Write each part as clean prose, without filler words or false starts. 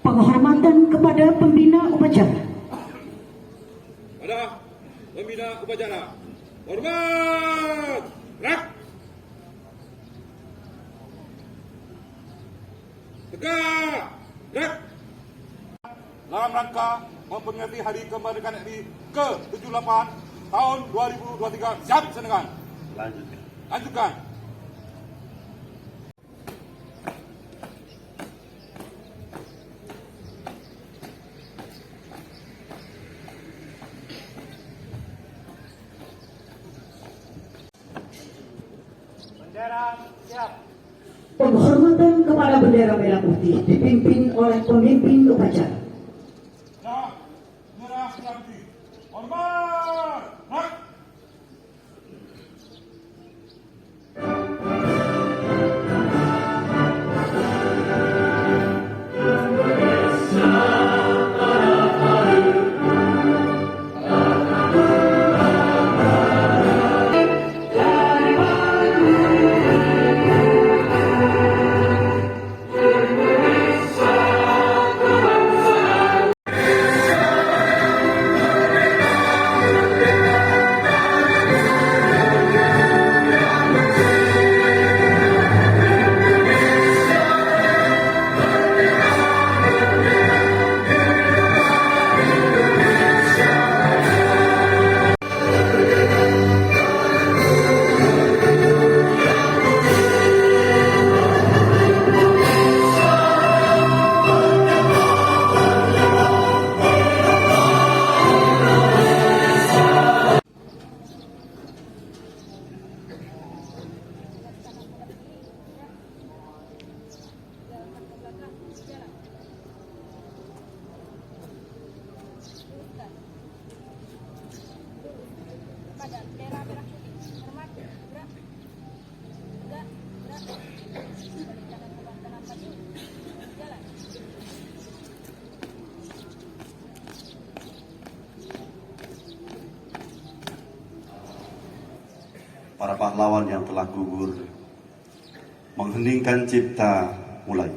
Penghormatan kepada pembina upacara. Pada pembina upacara, hormat, gerak, tegak, gerak. Dalam rangka memperingati Hari Kemerdekaan RI ke-78 tahun 2023, siap senengan. Lanjutkan. Penghormatan kepada bendera merah putih dipimpin oleh pemimpin upacara. Nah, merah putih, hormat, gerak. Para pahlawan yang telah gugur, mengheningkan cipta mulai.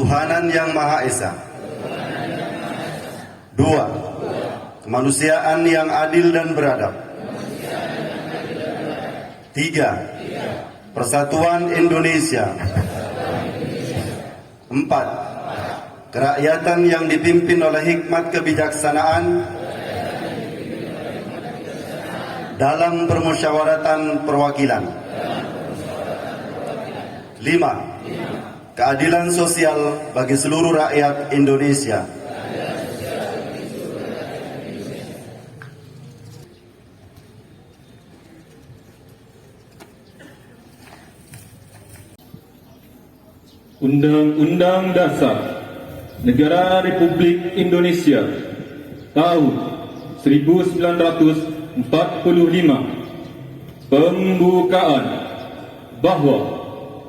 Tuhanan yang Maha Esa. 2. Kemanusiaan yang adil dan beradab. 3. Persatuan Indonesia. 4. Kerakyatan yang dipimpin oleh hikmat kebijaksanaan dalam permusyawaratan perwakilan. 5. Keadilan sosial bagi seluruh rakyat Indonesia. Undang-Undang Dasar Negara Republik Indonesia tahun 1945 Pembukaan bahwa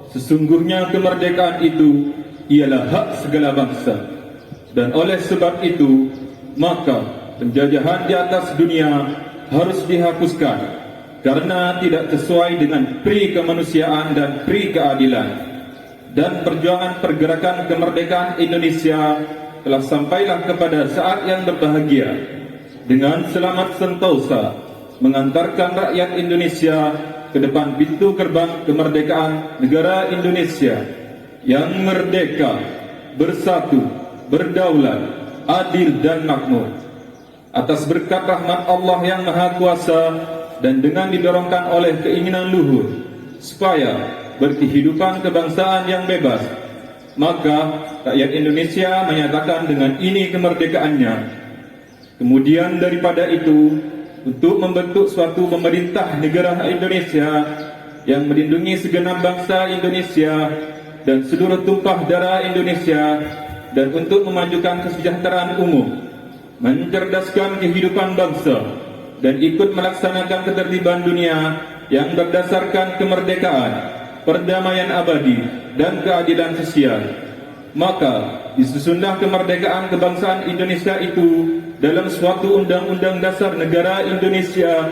sesungguhnya kemerdekaan itu ialah hak segala bangsa, dan oleh sebab itu maka penjajahan di atas dunia harus dihapuskan karena tidak sesuai dengan pri kemanusiaan dan pri keadilan. Dan perjuangan pergerakan kemerdekaan Indonesia telah sampailah kepada saat yang berbahagia dengan selamat sentosa mengantarkan rakyat Indonesia ke depan pintu gerbang kemerdekaan negara Indonesia yang merdeka, bersatu, berdaulat, adil dan makmur. Atas berkat rahmat Allah yang Maha Kuasa dan dengan didorongkan oleh keinginan luhur supaya berkehidupan kebangsaan yang bebas, maka rakyat Indonesia menyatakan dengan ini kemerdekaannya. Kemudian daripada itu, untuk membentuk suatu pemerintah negara Indonesia yang melindungi segenap bangsa Indonesia dan seluruh tumpah darah Indonesia, dan untuk memajukan kesejahteraan umum, mencerdaskan kehidupan bangsa, dan ikut melaksanakan ketertiban dunia yang berdasarkan kemerdekaan, perdamaian abadi, dan keadilan sosial. Maka disusunlah kemerdekaan kebangsaan Indonesia itu dalam suatu undang-undang dasar negara Indonesia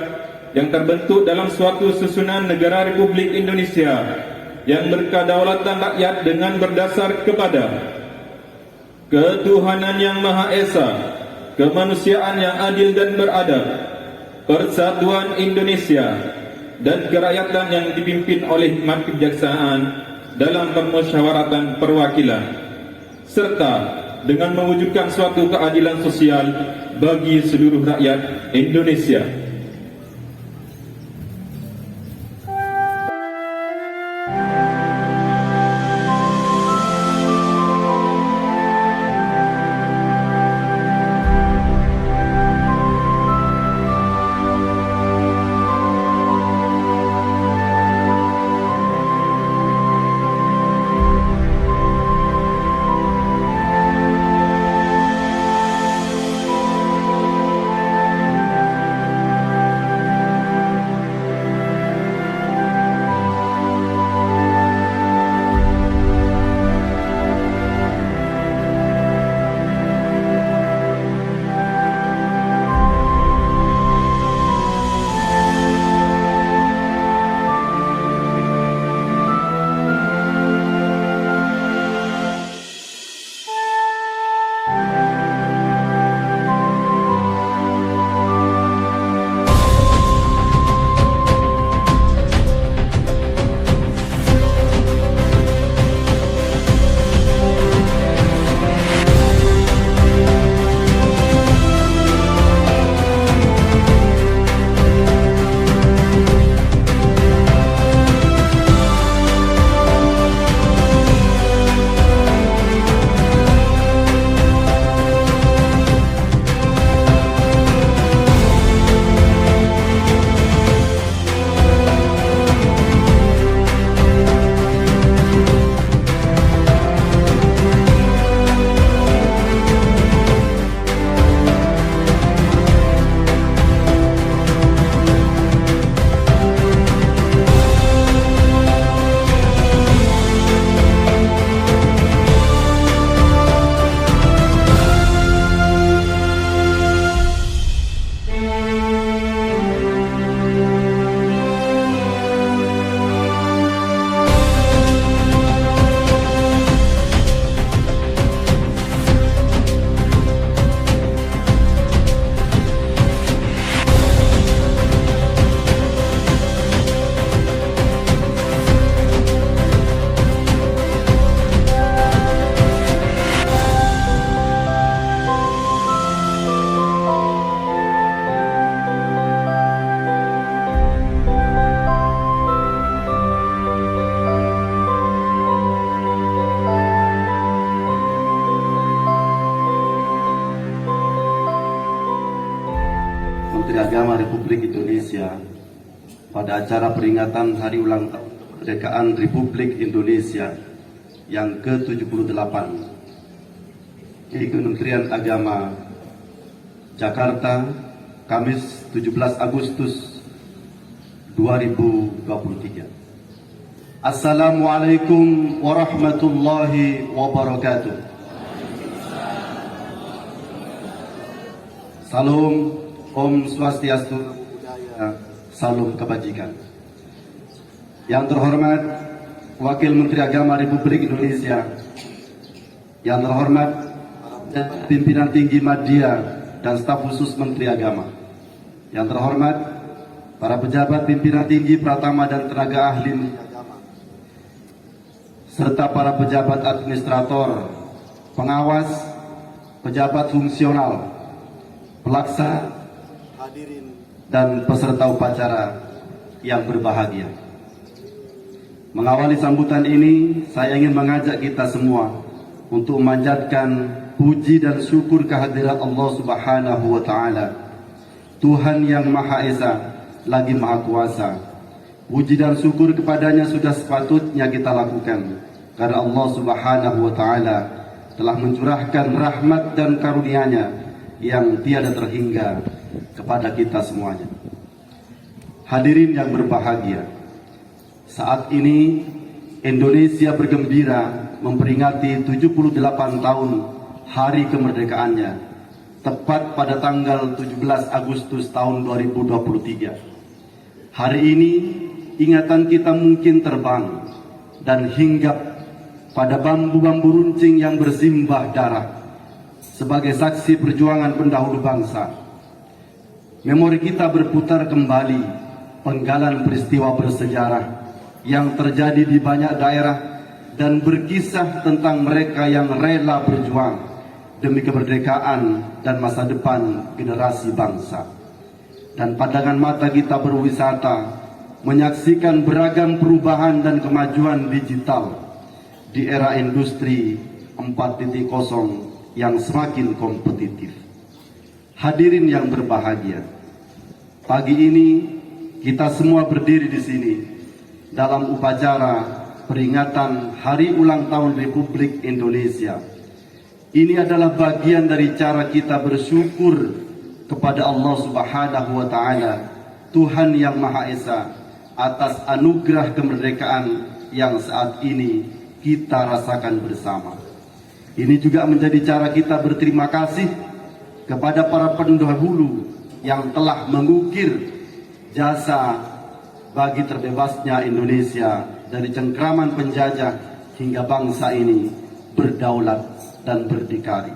yang terbentuk dalam suatu susunan negara Republik Indonesia yang berkedaulatan rakyat dengan berdasar kepada ketuhanan yang Maha Esa, kemanusiaan yang adil dan beradab, persatuan Indonesia, dan kerakyatan yang dipimpin oleh hikmat kebijaksanaan dalam permusyawaratan perwakilan, serta dengan mewujudkan suatu keadilan sosial bagi seluruh rakyat Indonesia. Menteri Agama Republik Indonesia pada acara peringatan Hari Ulang Tahun Kemerdekaan Republik Indonesia yang ke-78 di Kementerian Agama Jakarta Kamis 17 Agustus 2023. Assalamualaikum warahmatullahi wabarakatuh. Salam, Om Swastiastu, Budaya, Salam Kebajikan. Yang terhormat Wakil Menteri Agama Republik Indonesia, yang terhormat pimpinan tinggi Media dan staf khusus Menteri Agama, yang terhormat para pejabat pimpinan tinggi Pratama dan tenaga ahli agama, serta para pejabat administrator, pengawas, pejabat fungsional, pelaksana, hadirin dan peserta upacara yang berbahagia. Mengawali sambutan ini, saya ingin mengajak kita semua untuk memanjatkan puji dan syukur kehadirat Allah Subhanahu wa taala, Tuhan yang Maha Esa lagi Maha Kuasa. Puji dan syukur kepadanya sudah sepatutnya kita lakukan, karena Allah Subhanahu wa taala telah mencurahkan rahmat dan karunia-Nya yang tiada terhingga kepada kita semuanya. Hadirin yang berbahagia, saat ini Indonesia bergembira memperingati 78 tahun hari kemerdekaannya, tepat pada tanggal 17 Agustus tahun 2023. Hari ini ingatan kita mungkin terbang dan hinggap pada bambu-bambu runcing yang bersimbah darah sebagai saksi perjuangan pendahulu bangsa. Memori kita berputar kembali penggalan peristiwa bersejarah yang terjadi di banyak daerah dan berkisah tentang mereka yang rela berjuang demi kemerdekaan dan masa depan generasi bangsa. Dan pandangan mata kita berwisata menyaksikan beragam perubahan dan kemajuan digital di era industri 4.0 yang semakin kompetitif. Hadirin yang berbahagia, pagi ini kita semua berdiri di sini dalam upacara peringatan Hari Ulang Tahun Republik Indonesia. Ini adalah bagian dari cara kita bersyukur kepada Allah Subhanahu wa taala, Tuhan yang Maha Esa, atas anugerah kemerdekaan yang saat ini kita rasakan bersama. Ini juga menjadi cara kita berterima kasih kepada para pendahulu yang telah mengukir jasa bagi terbebasnya Indonesia dari cengkraman penjajah hingga bangsa ini berdaulat dan berdikari.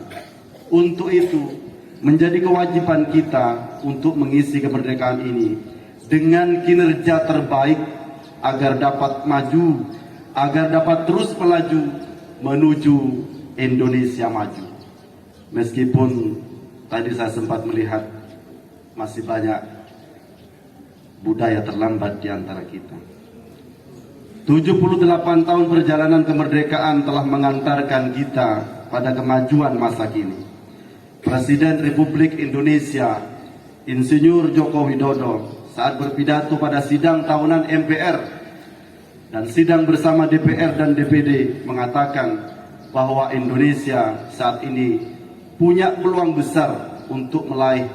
Untuk itu, menjadi kewajiban kita untuk mengisi kemerdekaan ini dengan kinerja terbaik agar dapat maju, agar dapat terus melaju menuju Indonesia maju. Meskipun tadi saya sempat melihat masih banyak budaya terlambat di antara kita. 78 tahun perjalanan kemerdekaan telah mengantarkan kita pada kemajuan masa kini. Presiden Republik Indonesia, Insinyur Joko Widodo, saat berpidato pada sidang tahunan MPR dan sidang bersama DPR dan DPD mengatakan bahwa Indonesia saat ini punya peluang besar untuk meraih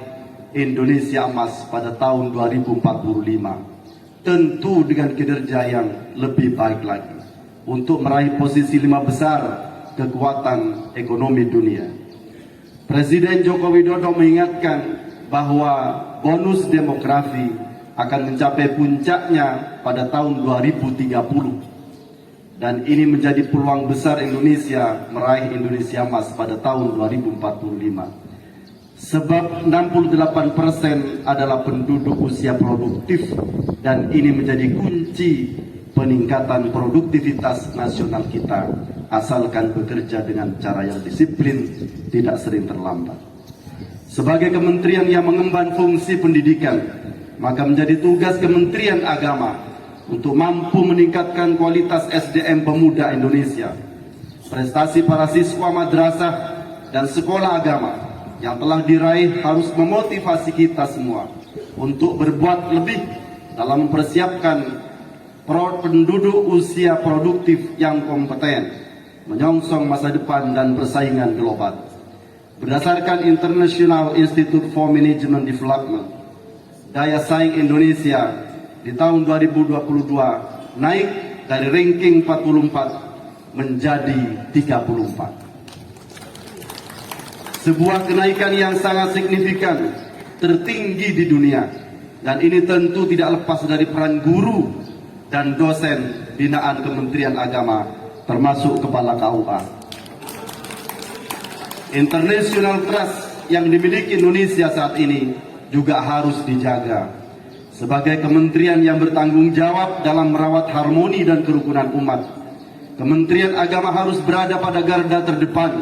Indonesia emas pada tahun 2045, tentu dengan kinerja yang lebih baik lagi untuk meraih posisi 5 besar kekuatan ekonomi dunia. Presiden Joko Widodo mengingatkan bahwa bonus demografi akan mencapai puncaknya pada tahun 2030, dan ini menjadi peluang besar Indonesia meraih Indonesia emas pada tahun 2045. Sebab 68% adalah penduduk usia produktif, dan ini menjadi kunci peningkatan produktivitas nasional kita, asalkan bekerja dengan cara yang disiplin, tidak sering terlambat. Sebagai kementerian yang mengemban fungsi pendidikan, maka menjadi tugas Kementerian Agama untuk mampu meningkatkan kualitas SDM pemuda Indonesia. Prestasi para siswa madrasah dan sekolah agama yang telah diraih harus memotivasi kita semua untuk berbuat lebih dalam mempersiapkan penduduk usia produktif yang kompeten, menyongsong masa depan dan persaingan global. Berdasarkan International Institute for Management Development, daya saing Indonesia di tahun 2022 naik dari ranking 44 menjadi 34. Sebuah kenaikan yang sangat signifikan, tertinggi di dunia, dan ini tentu tidak lepas dari peran guru dan dosen binaan Kementerian Agama, termasuk Kepala KUA. International trust yang dimiliki Indonesia saat ini juga harus dijaga. Sebagai kementerian yang bertanggung jawab dalam merawat harmoni dan kerukunan umat, Kementerian Agama harus berada pada garda terdepan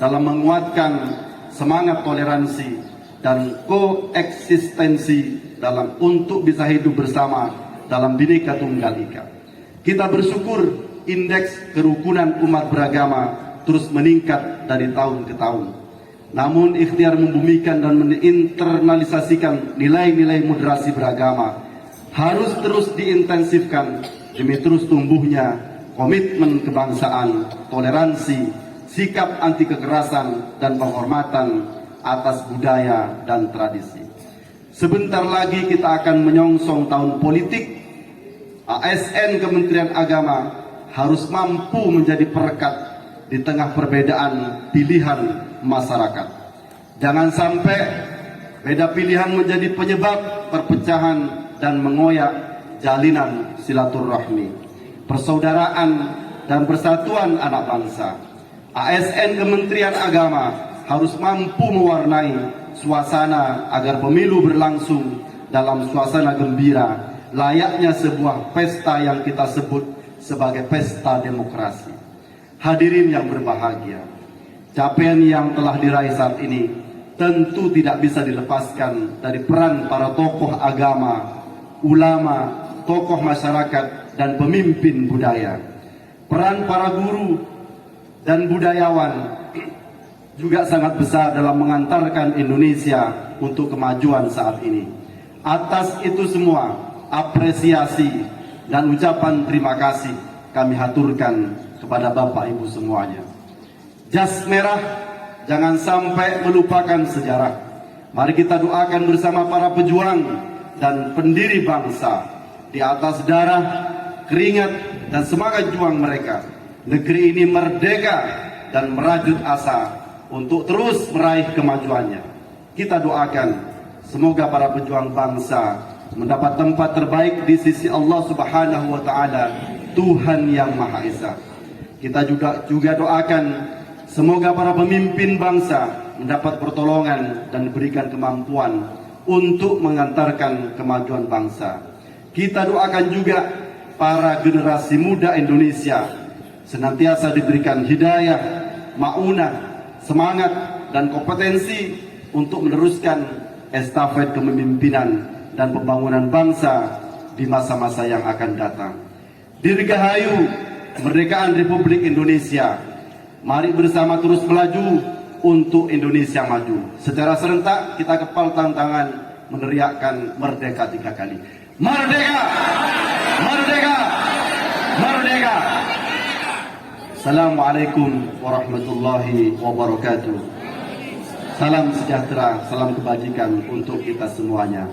dalam menguatkan semangat toleransi dan koeksistensi dalam untuk bisa hidup bersama dalam Bhinneka Tunggal Ika. Kita bersyukur indeks kerukunan umat beragama terus meningkat dari tahun ke tahun. Namun ikhtiar membumikan dan menginternalisasikan nilai-nilai moderasi beragama harus terus diintensifkan demi terus tumbuhnya komitmen kebangsaan, toleransi, sikap anti kekerasan, dan penghormatan atas budaya dan tradisi. Sebentar lagi kita akan menyongsong tahun politik. ASN Kementerian Agama harus mampu menjadi perekat di tengah perbedaan pilihan masyarakat. Jangan sampai beda pilihan menjadi penyebab perpecahan dan mengoyak jalinan silaturahmi, persaudaraan, dan persatuan anak bangsa. ASN Kementerian Agama harus mampu mewarnai suasana agar pemilu berlangsung dalam suasana gembira, layaknya sebuah pesta yang kita sebut sebagai pesta demokrasi. Hadirin yang berbahagia, capaian yang telah diraih saat ini tentu tidak bisa dilepaskan dari peran para tokoh agama, ulama, tokoh masyarakat, dan pemimpin budaya. Peran para guru dan budayawan juga sangat besar dalam mengantarkan Indonesia untuk kemajuan saat ini. Atas itu semua, apresiasi dan ucapan terima kasih kami haturkan kepada Bapak Ibu semuanya. Jas merah jangan sampai melupakan sejarah. Mari kita doakan bersama para pejuang dan pendiri bangsa. Di atas darah, keringat, dan semangat juang mereka, negeri ini merdeka dan merajut asa untuk terus meraih kemajuannya. Kita doakan semoga para pejuang bangsa mendapat tempat terbaik di sisi Allah Subhanahu wa Ta'ala, Tuhan yang Maha Esa. Kita juga doakan semoga para pemimpin bangsa mendapat pertolongan dan diberikan kemampuan untuk mengantarkan kemajuan bangsa. Kita doakan juga para generasi muda Indonesia senantiasa diberikan hidayah, maunah, semangat, dan kompetensi untuk meneruskan estafet kepemimpinan dan pembangunan bangsa di masa-masa yang akan datang. Dirgahayu kemerdekaan Republik Indonesia. Mari bersama terus melaju untuk Indonesia maju. Secara serentak kita kepal tangan meneriakkan merdeka 3 kali. Merdeka! Merdeka! Merdeka! Assalamualaikum warahmatullahi wabarakatuh. Salam sejahtera, salam kebajikan untuk kita semuanya.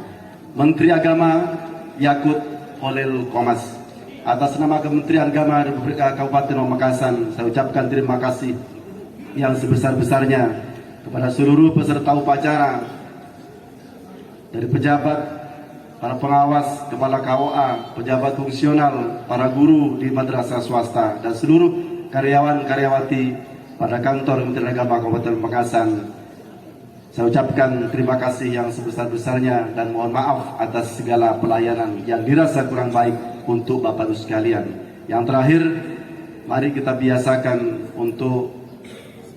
Menteri Agama Yakut Holil Komas. Atas nama Kementerian Agama Republik Kabupaten Pamekasan, saya ucapkan terima kasih yang sebesar-besarnya kepada seluruh peserta upacara, dari pejabat, para pengawas, kepala KUA, pejabat fungsional, para guru di madrasah swasta, dan seluruh karyawan-karyawati pada kantor Kementerian Agama Kabupaten Pamekasan. Saya ucapkan terima kasih yang sebesar-besarnya dan mohon maaf atas segala pelayanan yang dirasa kurang baik untuk Bapak Ibu sekalian. Yang terakhir, mari kita biasakan untuk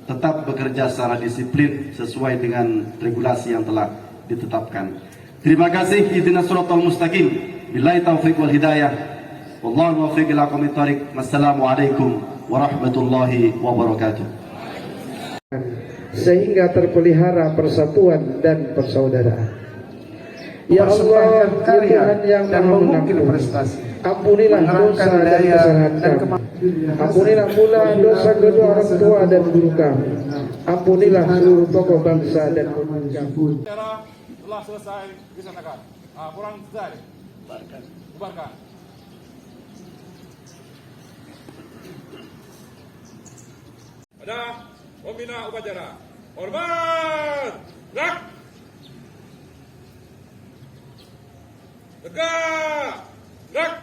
tetap bekerja secara disiplin sesuai dengan regulasi yang telah ditetapkan. Terima kasih. Ihdinas shiratal mustaqim. Billahi taufiq wal hidayah. Wallahu muwaffiq ila aqwamit thoriq. Wassalamualaikum warahmatullahi wabarakatuh. Sehingga terpelihara persatuan dan persaudaraan. Ya Allah, ya Tuhan yang Maha Mengampuni, Ampunilah dosa dan kesalahan kami. Ampunilah pula dosa kedua orang tua dan guru kami. Ampunilah seluruh tokoh bangsa dan umat kami. Acara telah selesai dilaksanakan. Kurang selesai. Bubarkan. Ada pembina upacara. Hormat. Gerak. Tegak. Gerak.